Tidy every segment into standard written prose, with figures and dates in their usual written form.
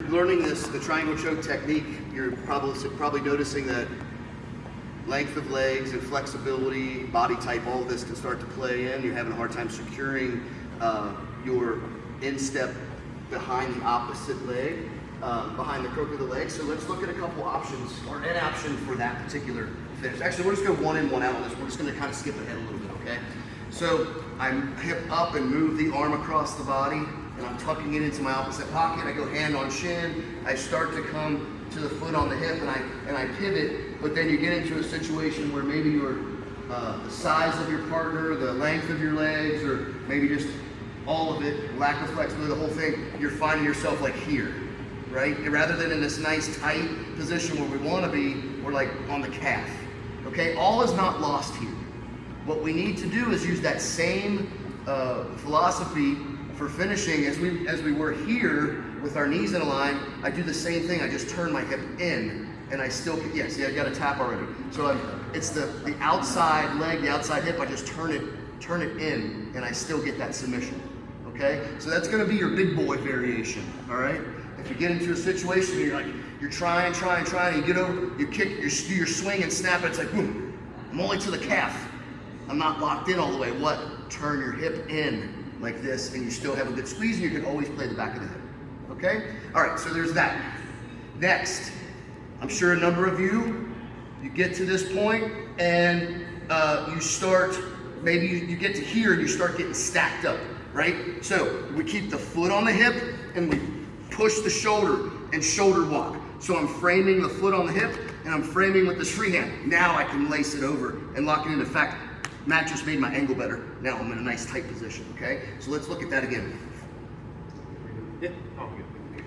Learning the triangle choke technique, you're probably noticing that length of legs and flexibility, body type, all of this can start to play in. You're having a hard time securing your instep behind the opposite leg, behind the crook of the leg. So let's look at a couple options, or an option for that particular finish. Actually, we're just going one in, one out on this. We're just going to kind of skip ahead a little bit, okay? So I'm hip up and move the arm across the body, and I'm tucking it into my opposite pocket. I go hand on shin. I start to come to the foot on the hip, and I pivot. But then you get into a situation where maybe the size of your partner, the length of your legs, or maybe just all of it, lack of flexibility, the whole thing, you're finding yourself like here, right? Rather than in this nice tight position where we want to be, we're like on the calf, okay? All is not lost here. What we need to do is use that same philosophy for finishing as we were here with our knees in a line. I do the same thing. I just turn my hip in, and I still can, yeah, see, I got a tap already. So it's the outside leg, the outside hip. I just turn it in, and I still get that submission. Okay, so that's going to be your big boy variation. All right. If you get into a situation where you're trying, you get over, you kick, you do your swing and snap, and it's like boom, I'm only to the calf. I'm not locked in all the way. What? Turn your hip in like this, and you still have a good squeeze, and you can always play the back of the hip. Okay? All right, so there's that. Next, I'm sure a number of you get to this point, and you start, maybe you get to here, and you start getting stacked up, right? So we keep the foot on the hip, and we push the shoulder and shoulder walk. So I'm framing the foot on the hip, and I'm framing with this free hand. Now I can lace it over and lock it in. In fact, Matt just made my angle better. Now I'm in a nice tight position, okay? So let's look at that again. Yeah. Oh, good.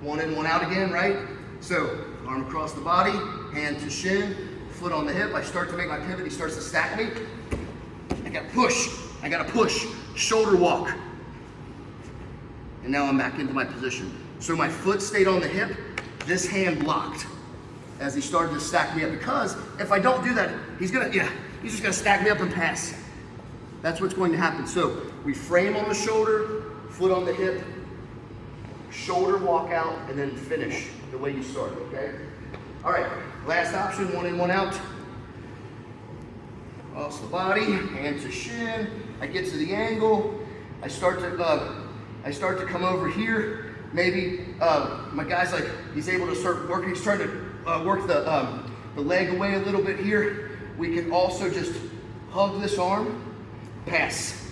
One in, one out again, right? So arm across the body, hand to shin, foot on the hip. I start to make my pivot. He starts to stack me. I gotta push, shoulder walk. And now I'm back into my position. So my foot stayed on the hip, this hand blocked as he started to stack me up, because if I don't do that, he's just gonna stack me up and pass. That's what's going to happen. So we frame on the shoulder, foot on the hip, shoulder walk out, and then finish the way you started, okay? All right, last option, one in, one out. Across the body, hand to shin. I get to the angle. I start to come over here. Maybe my guy's like, he's able to start working. He's trying to work the leg away a little bit here. We can also just hug this arm, pass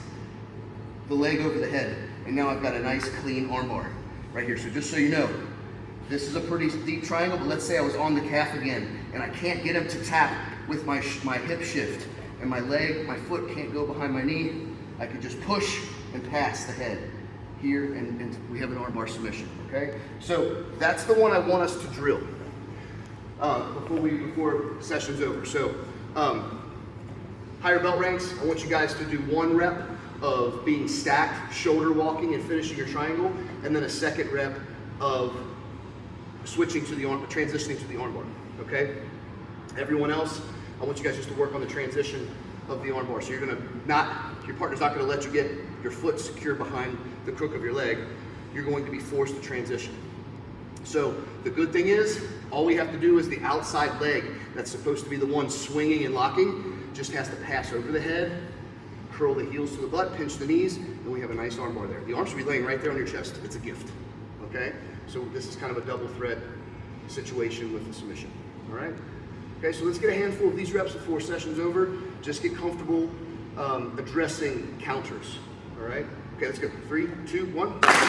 the leg over the head, and now I've got a nice clean arm bar right here. So just so you know, this is a pretty deep triangle, but let's say I was on the calf again, and I can't get him to tap with my hip shift, and my foot can't go behind my knee. I can just push and pass the head here, and we have an arm bar submission, okay? So that's the one I want us to drill before session's over. So higher belt ranks, I want you guys to do one rep of being stacked, shoulder walking and finishing your triangle, and then a second rep of switching to the arm, transitioning to the arm bar, okay? Everyone else, I want you guys just to work on the transition of the arm bar. So your partner's not gonna let you get your foot secure behind the crook of your leg. You're going to be forced to transition. So the good thing is, all we have to do is the outside leg that's supposed to be the one swinging and locking, just has to pass over the head, curl the heels to the butt, pinch the knees, and we have a nice arm bar there. The arm should be laying right there on your chest. It's a gift, okay? So this is kind of a double threat situation with the submission, all right? Okay, so let's get a handful of these reps before session's over. Just get comfortable addressing counters, all right? Okay, let's go. 3, 2, 1.